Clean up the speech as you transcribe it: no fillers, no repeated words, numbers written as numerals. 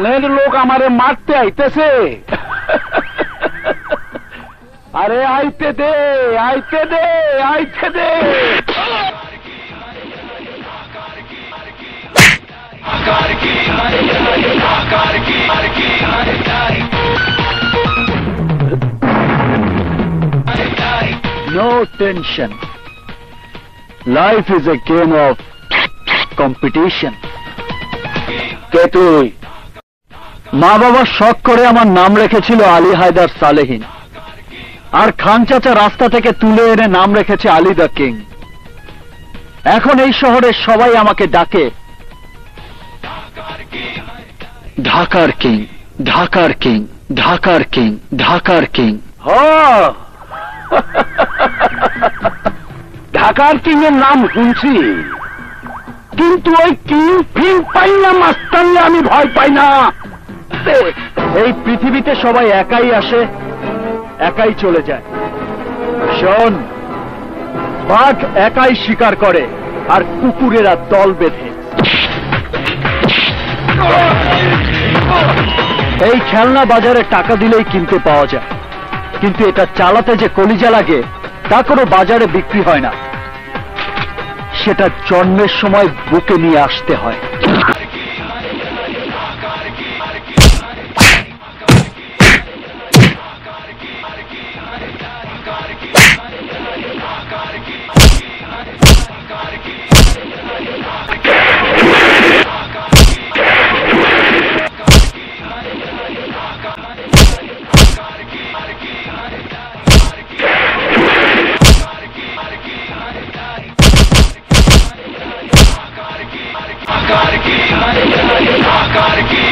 থানের লোক আমারে মারতে আইতেছে। আরে আইতে দে, আইতে দে, আইতে দে। No tension. Life is a game of competition. কে তুই? মা বাবা শখ করে আমার নাম রেখেছিল আলী হায়দার সালেহীন, আর খান চাচা রাস্তা থেকে তুলে এনে নাম রেখেছে আলী দ্য কিং। এখন এই শহরের সবাই আমাকে ডাকে ঢাকার কিং, ঢাকার কিং, ঢাকার কিং, ঢাকার কিং। ঢাকার কিং এর নাম শুনছি, কিন্তু ওই কিং ফিং পাই না মাস্তানলে আমি ভয় পাই না। এই পৃথিবীতে সবাই একাই আসে, একাই চলে যায়। শোন, বাঘ একাই শিকার করে আর কুকুরেরা দল বেঁধে। এই খেলনা বাজারে টাকা দিলেই কিনতে পাওয়া যায়, কিন্তু এটা চালাতে যে কলিজা লাগে তা কোনো বাজারে বিক্রি হয় না, সেটা জন্মের সময় বুকে নিয়ে আসতে হয়। Akar ki